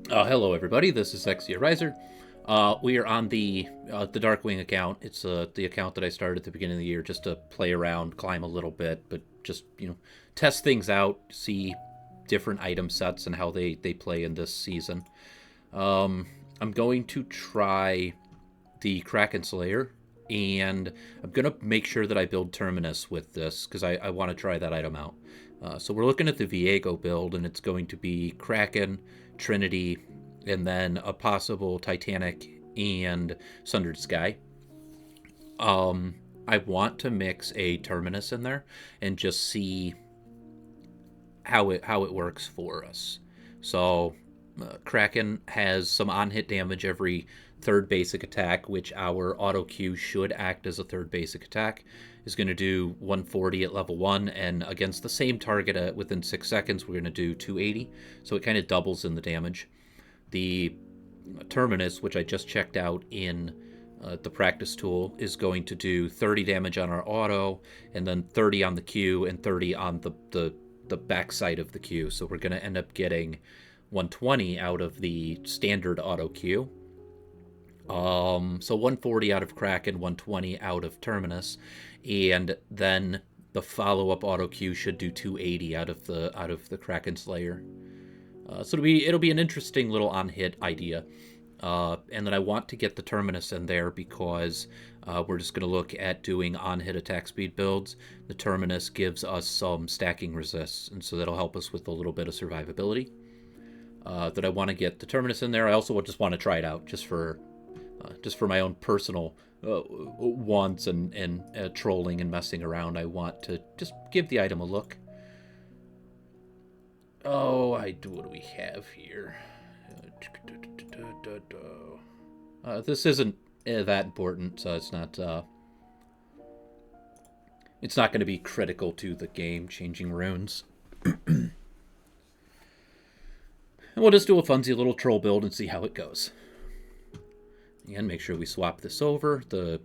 Hello, everybody. This is Exia Riser. We are on the Darkwing account. It's the account that I started at the beginning of the year just to play around, climb a little bit, but just test things out, see different item sets and how they play in this season. I'm going to try the Kraken Slayer, and I'm gonna make sure that I build Terminus with this because I want to try that item out. So we're looking at the Viego build, and it's going to be Kraken, Trinity, and then a possible Titanic and Sundered Sky. I want to mix a Terminus in there and just see how it works for us. So Kraken has some on hit damage every third basic attack, which our auto Q should act as a third basic attack. Is going to do 140 at level 1, and against the same target within 6 seconds, we're going to do 280. So it kind of doubles in the damage. The Terminus, which I just checked out in the practice tool, is going to do 30 damage on our auto, and then 30 on the Q, and 30 on the backside of the Q. So we're going to end up getting 120 out of the standard auto Q. So 140 out of Kraken, 120 out of Terminus, and then the follow-up auto Q should do 280 out of the Kraken Slayer. So it'll be an interesting little on-hit idea. And then I want to get the Terminus in there because we're just going to look at doing on-hit attack speed builds. The Terminus gives us some stacking resists, and so that'll help us with a little bit of survivability. That I want to get the Terminus in there. I also just want to try it out just for my own personal wants and trolling and messing around. I want to just give the item a look. Oh, what do we have here? This isn't that important, so it's not going to be critical to the game, changing runes. And we'll just do a funsy little troll build and see how it goes. And make sure we swap this over, the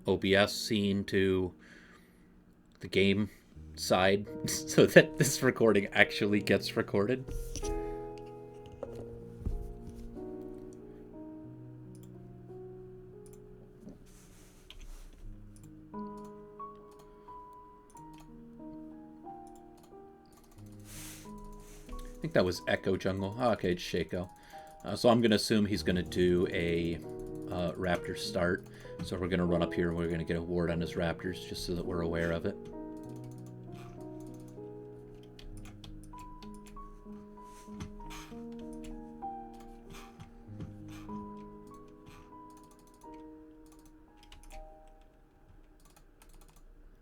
OBS scene to the game side, so that this recording actually gets recorded. I think that was Echo Jungle. Oh, okay, it's Shaco. So I'm going to assume he's going to do a Raptor start. So we're going to run up here and we're going to get a ward on his Raptors just so that we're aware of it.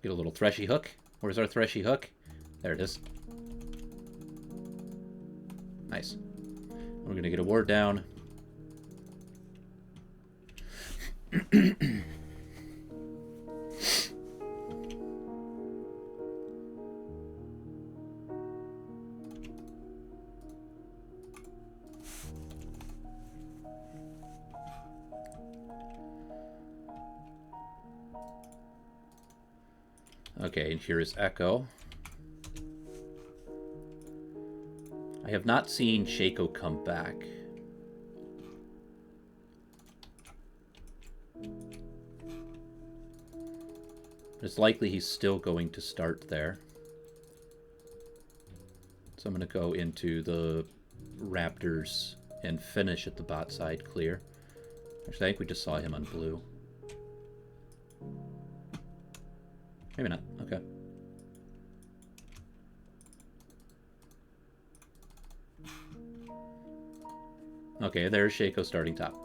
Get a little Threshy Hook. Where's our Threshy Hook? There it is. Nice. We're going to get a ward down. Okay, and here is Echo. I have not seen Shaco come back. It's likely he's still going to start there. So I'm going to go into the Raptors and finish at the bot side clear. Actually, I think we just saw him on blue. Maybe not. Okay. Okay, there's Shaco starting top.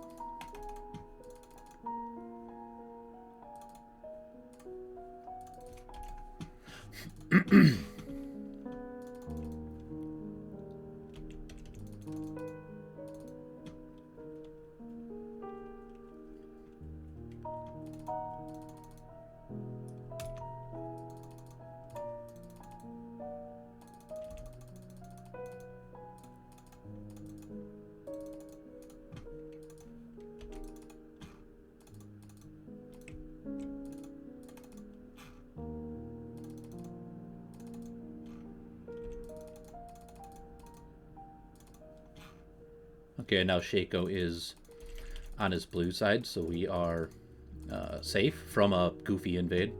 Okay, now Shaco is on his blue side, so we are safe from a goofy invade.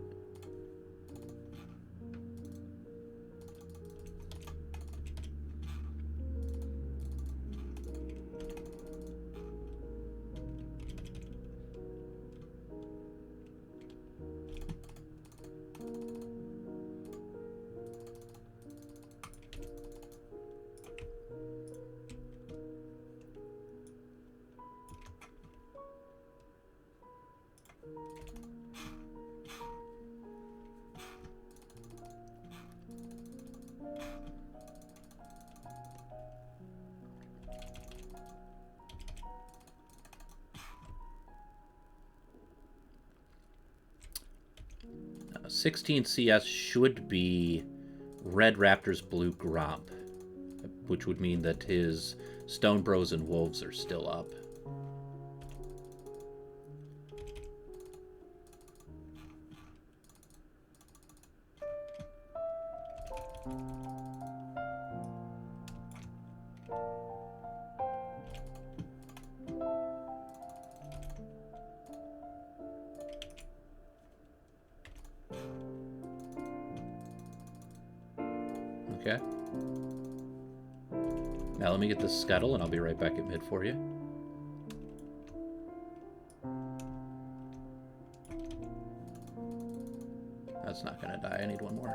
Uh, 16 CS should be Red Raptor's blue Gromp, which would mean that his Stone Bros and Wolves are still up. Okay. Now let me get this Scuttle, and I'll be right back at mid for you. That's not going to die. I need one more.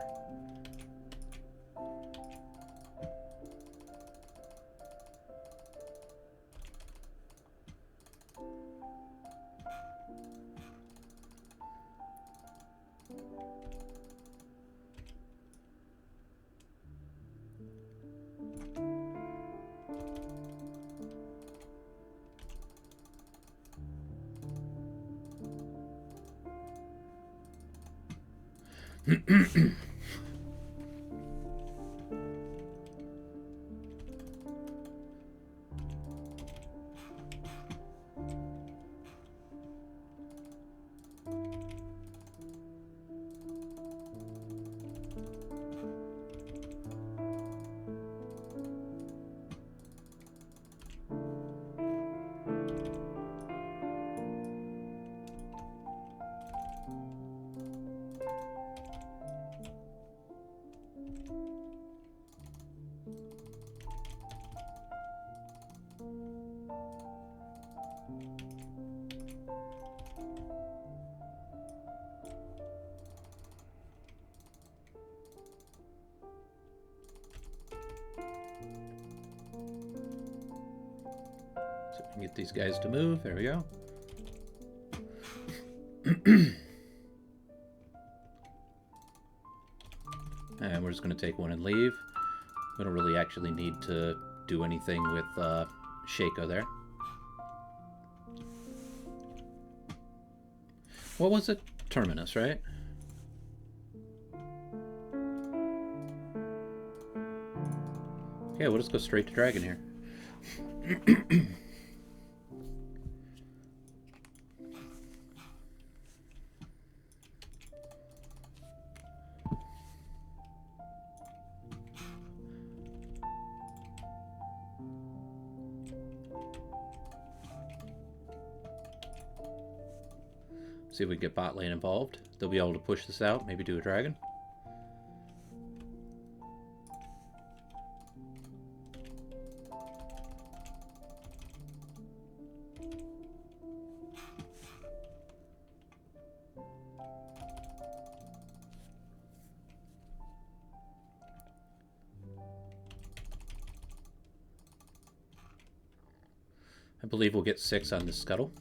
So we can get these guys to move. There we go. And we're just going to take one and leave. We don't really actually need to do anything with Shaco there. What was it? Terminus, right? Okay, we'll just go straight to Dragon here. See if we can get bot lane involved. They'll be able to push this out, maybe do a dragon. I believe we'll get 6 on this Scuttle.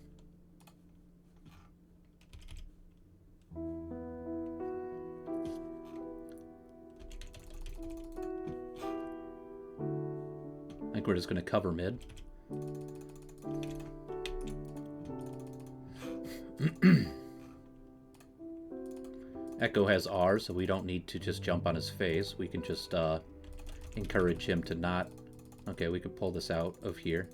I think we're just going to cover mid. Echo has R, so we don't need to just jump on his face. We can just encourage him to not... Okay, we could pull this out of here.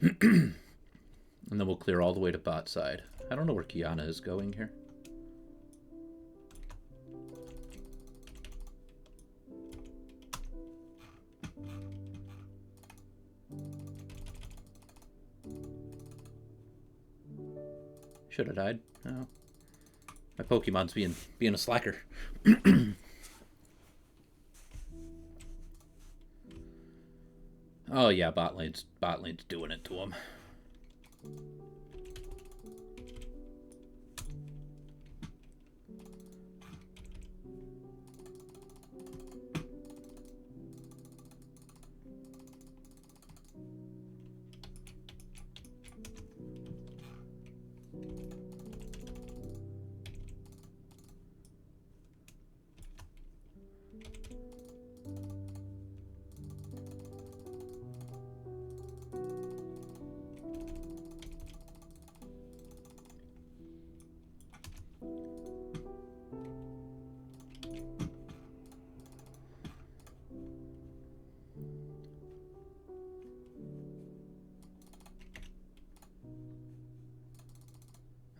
And then we'll clear all the way to bot side. I don't know where Kiana is going here. Should have died. Oh. My Pokemon's being a slacker. Oh yeah, bot lane's doing it to him.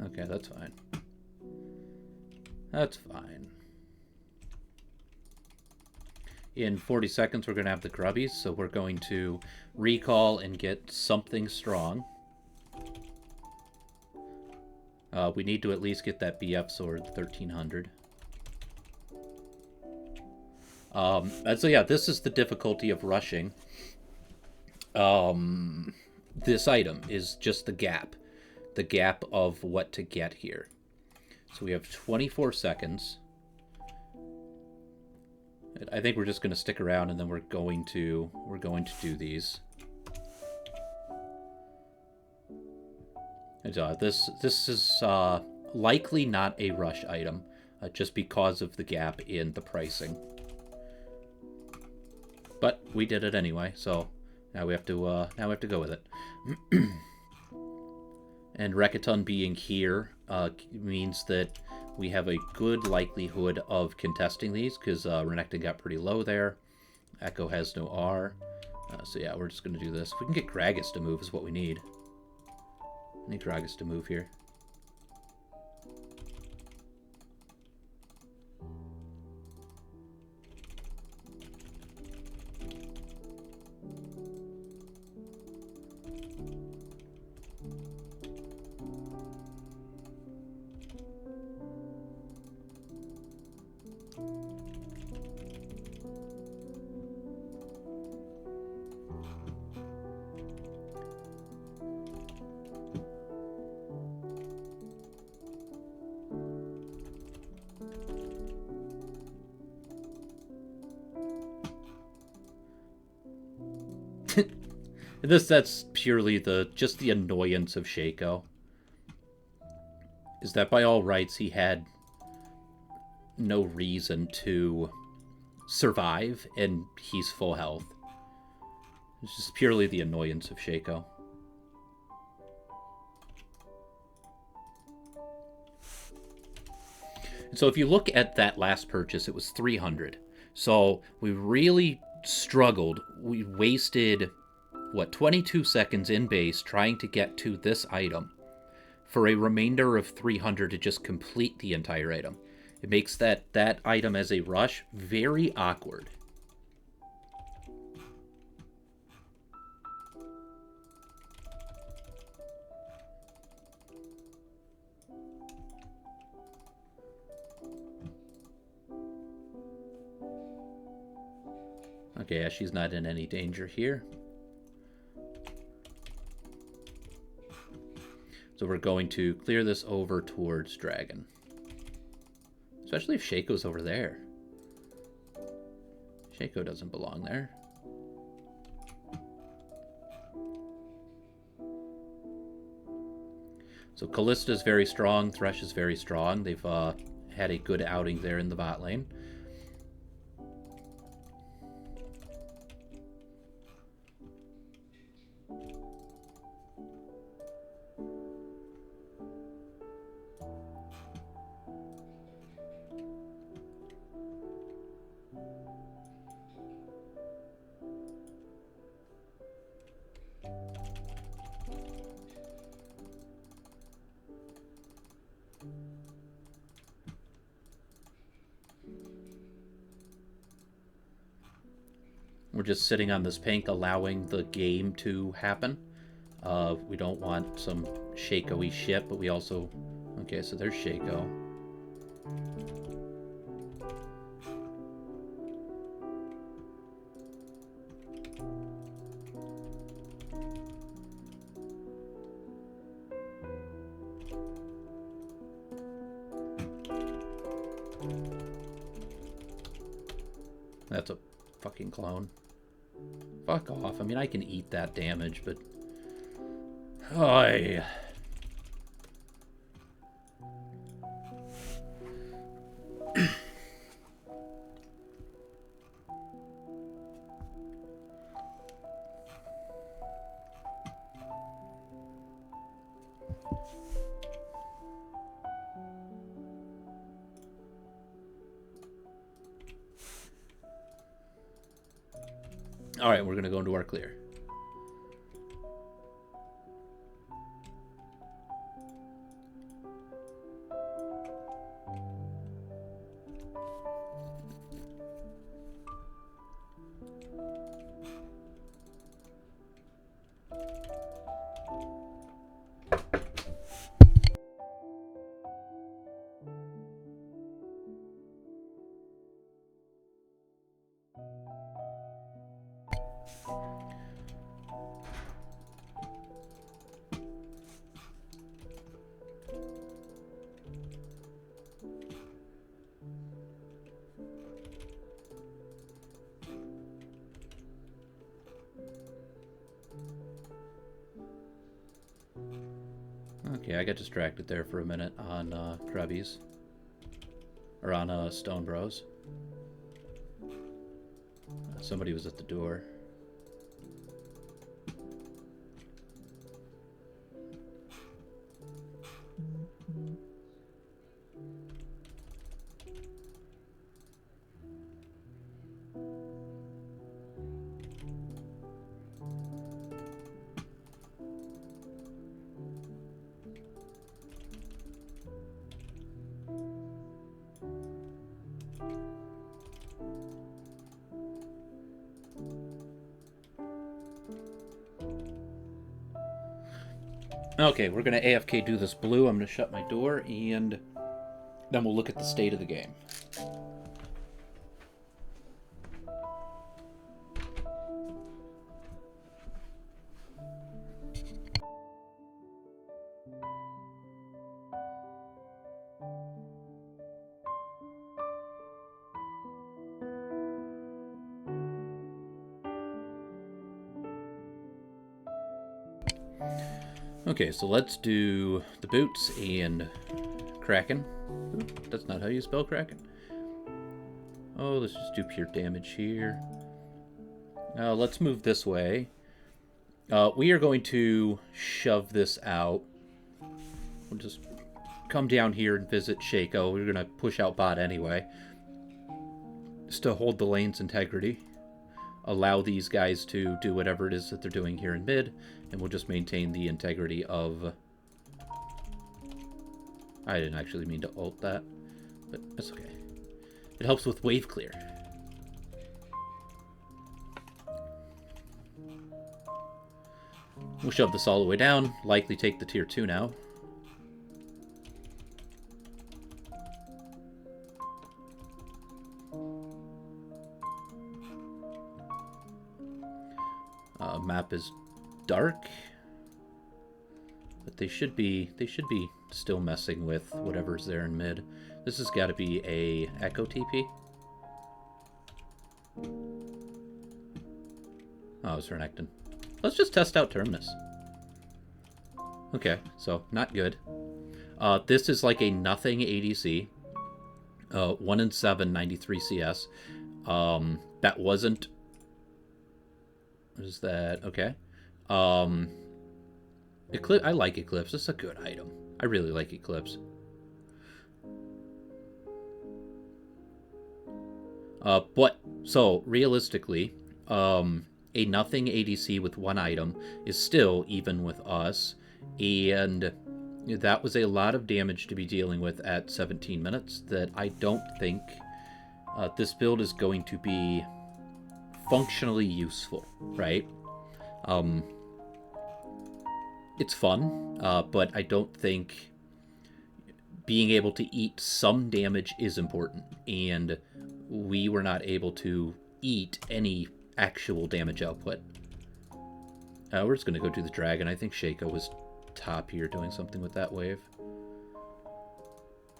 Okay, that's fine. That's fine. In 40 seconds, we're going to have the grubbies, so we're going to recall and get something strong. We need to at least get that BF sword, 1300. And so yeah, this is the difficulty of rushing. This item is just the gap of what to get here. So we have 24 seconds. I think we're just going to stick around, and then we're going to do these. And, this is likely not a rush item, just because of the gap in the pricing. But we did it anyway, so now we have to go with it. And Rekaton being here means that we have a good likelihood of contesting these, because Renekton got pretty low there. Echo has no R. So yeah, we're just going to do this. If we can get Gragas to move is what we need. I need Gragas to move here. That's purely just the annoyance of Shaco. Is that by all rights he had no reason to survive, and he's full health. It's just purely the annoyance of Shaco. And so if you look at that last purchase, it was 300. So we really struggled. We wasted, what, 22 seconds in base trying to get to this item for a remainder of 300 to just complete the entire item. It makes that item as a rush very awkward. Okay, Ashley's not in any danger here. So we're going to clear this over towards Dragon. Especially if Shaco's over there. Shaco doesn't belong there. So Kallista's very strong, Thresh is very strong. They've had a good outing there in the bot lane. We're just sitting on this pink, allowing the game to happen. We don't want some Shaco-y shit, but we also... Okay, so there's Shaco. That's a fucking clone. Fuck off. I mean, I can eat that damage, but... Oy. Alright, we're gonna go into our clear. Okay, I got distracted there for a minute on Krabbies. Or on Stone Bros. Somebody was at the door. Okay, we're going to AFK do this blue. I'm going to shut my door, and then we'll look at the state of the game. Okay, so let's do the boots and Kraken. Oop, that's not how you spell Kraken. Oh, let's just do pure damage here. Let's move this way. We are going to shove this out. We'll just come down here and visit Shaco. We're going to push out bot anyway. Just to hold the lane's integrity. Allow these guys to do whatever it is that they're doing here in mid, and we'll just maintain the integrity of... I didn't actually mean to ult that, but that's okay. It helps with wave clear. We'll shove this all the way down, likely take the tier 2 now. Map is dark, but they should be still messing with whatever's there in mid. This has got to be a Echo TP. Oh, it's Renekton. Let's just test out Terminus. Okay, so not good. This is like a nothing ADC. 1 in 7, 93 CS. That wasn't... What is that? Okay. Eclipse. I like Eclipse. It's a good item. I really like Eclipse. But, so, realistically, a nothing ADC with one item is still even with us, and that was a lot of damage to be dealing with at 17 minutes that I don't think this build is going to be functionally useful, right? It's fun, but I don't think being able to eat some damage is important, and we were not able to eat any actual damage output. We're just going to go do the dragon. I think Shaco was top here doing something with that wave.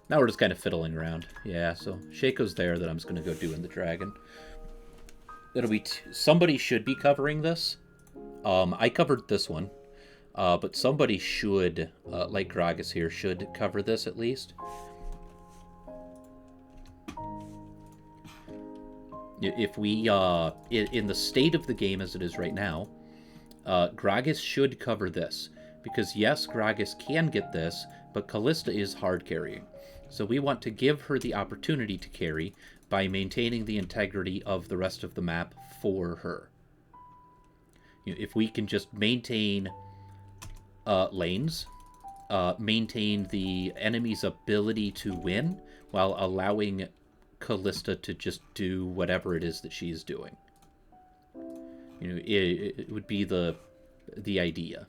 Now we're just kind of fiddling around. Yeah, so Shaco's there that I'm just going to go doing the dragon. It'll be... somebody should be covering this. I covered this one. But somebody should, like Gragas here, should cover this at least. If we, in the state of the game as it is right now, Gragas should cover this. Because yes, Gragas can get this, but Callista is hard carrying. So we want to give her the opportunity to carry by maintaining the integrity of the rest of the map for her. If we can just maintain... lanes, maintain the enemy's ability to win while allowing Callista to just do whatever it is that she's doing. It would be the idea.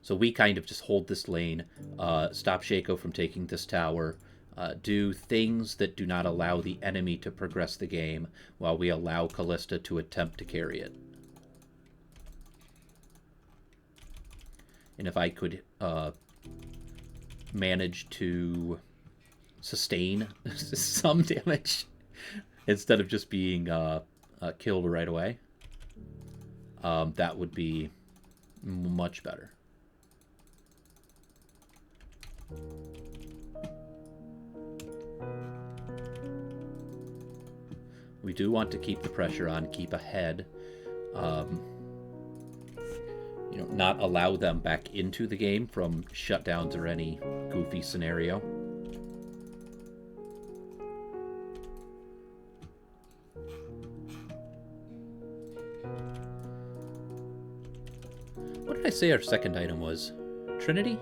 So we kind of just hold this lane, stop Shaco from taking this tower, do things that do not allow the enemy to progress the game while we allow Callista to attempt to carry it. And if I could manage to sustain some damage instead of just being killed right away, that would be much better. We do want to keep the pressure on, keep ahead. Not allow them back into the game from shutdowns or any goofy scenario. What did I say our second item was? Trinity?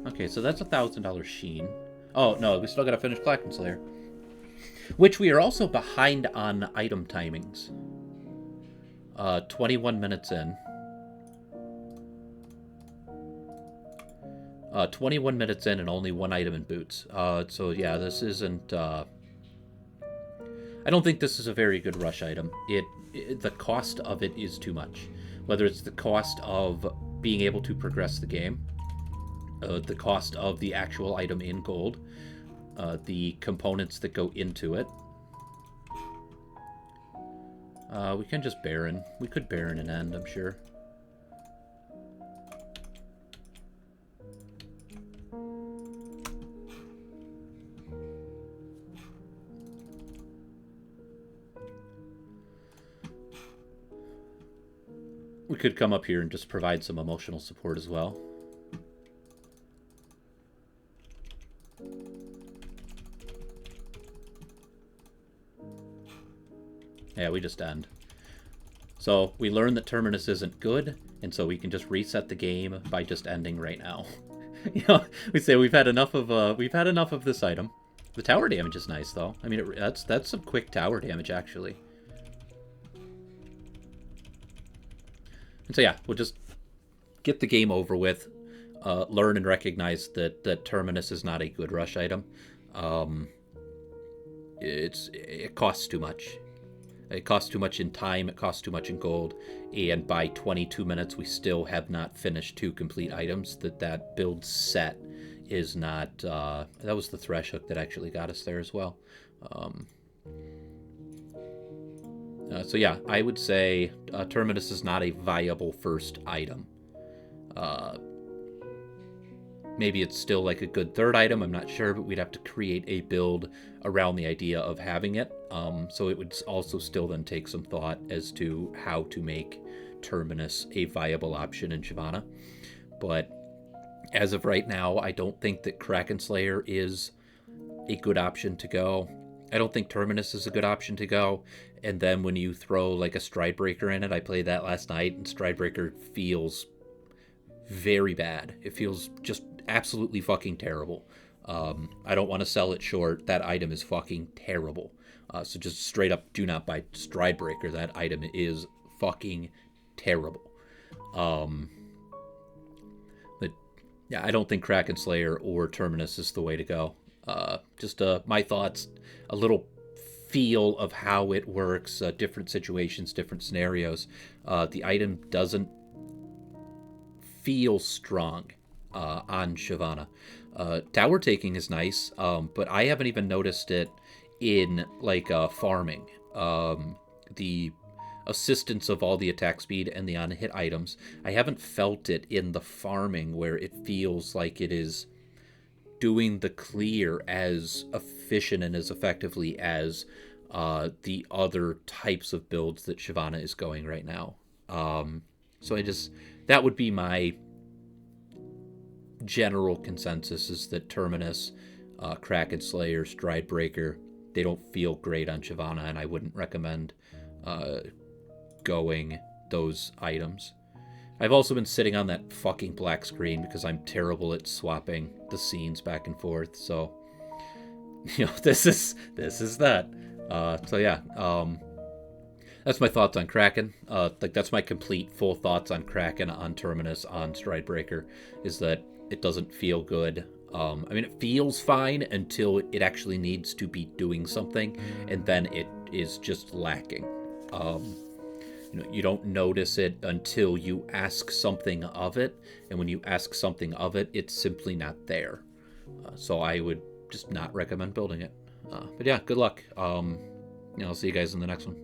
Okay, so that's $1,000 Sheen. Oh, no, we still gotta finish Kraken Slayer. Which we are also behind on item timings. 21 minutes in. 21 minutes in and only one item in boots. So yeah, this isn't... I don't think this is a very good rush item. The cost of it is too much. Whether it's the cost of being able to progress the game, the cost of the actual item in gold, the components that go into it. We can just Baron. We could Baron and end, I'm sure. We could come up here and just provide some emotional support as well. Yeah, we just end. So we learn that Terminus isn't good, and so we can just reset the game by just ending right now. We say we've had enough of this item. The tower damage is nice though. I mean, that's some quick tower damage actually. And so yeah, we'll just get the game over with. Learn and recognize that Terminus is not a good rush item. It costs too much. It costs too much in time, it costs too much in gold, and by 22 minutes we still have not finished 2 complete items. That build set is not... that was the Thresh Hook that actually got us there as well. So yeah, I would say Terminus is not a viable first item. Maybe it's still like a good third item, I'm not sure, but we'd have to create a build around the idea of having it. So it would also still then take some thought as to how to make Terminus a viable option in Shyvana. But as of right now, I don't think that Kraken Slayer is a good option to go. I don't think Terminus is a good option to go. And then when you throw like a Stridebreaker in it, I played that last night, and Stridebreaker feels very bad. It feels just absolutely fucking terrible. I don't want to sell it short. That item is fucking terrible. So just straight up, do not buy Stridebreaker. That item is fucking terrible. But yeah, I don't think Kraken Slayer or Terminus is the way to go. Just my thoughts, a little feel of how it works, different situations, different scenarios. The item doesn't feel strong on Shyvana. Tower taking is nice, but I haven't even noticed it in like farming. The assistance of all the attack speed and the on-hit items, I haven't felt it in the farming where it feels like it is doing the clear as efficient and as effectively as the other types of builds that Shyvana is going right now. So that would be my general consensus, is that Terminus, Kraken Slayer, Stridebreaker, they don't feel great on Shyvana, and I wouldn't recommend going those items. I've also been sitting on that fucking black screen because I'm terrible at swapping the scenes back and forth. So, this is that. So yeah, that's my thoughts on Kraken. That's my complete full thoughts on Kraken, on Terminus, on Stridebreaker, is that it doesn't feel good. It feels fine until it actually needs to be doing something, and then it is just lacking. You don't notice it until you ask something of it, and when you ask something of it, it's simply not there. So I would just not recommend building it. But yeah, good luck. I'll see you guys in the next one.